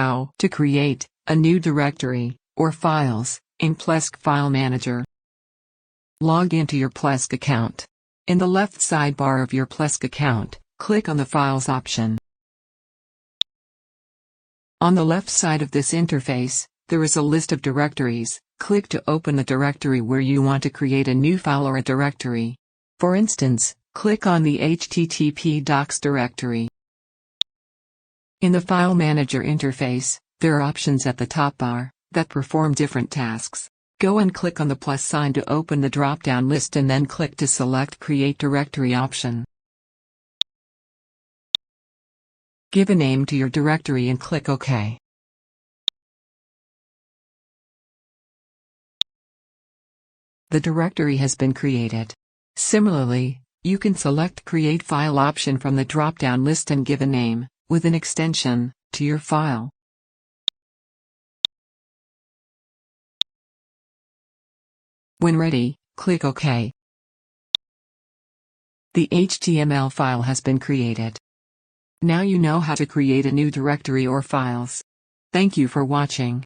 how to create a new directory or files in Plesk File Manager. Log into your Plesk account. In the left sidebar of your Plesk account, click on the Files option. On the left side of this interface, there is a list of directories. Click to open the directory where you want to create a new file or a directory. For instance, click on the HTTP docs directory. In the File Manager interface, there are options at the top bar that perform different tasks. Go and click on the plus sign to open the drop-down list and then click to select Create Directory option. Give a name to your directory and click OK. The directory has been created. Similarly, you can select Create File option from the drop-down list and give a name, with an extension, to your file. When ready, click OK. The HTML file has been created. Now you know how to create a new directory or files. Thank you for watching.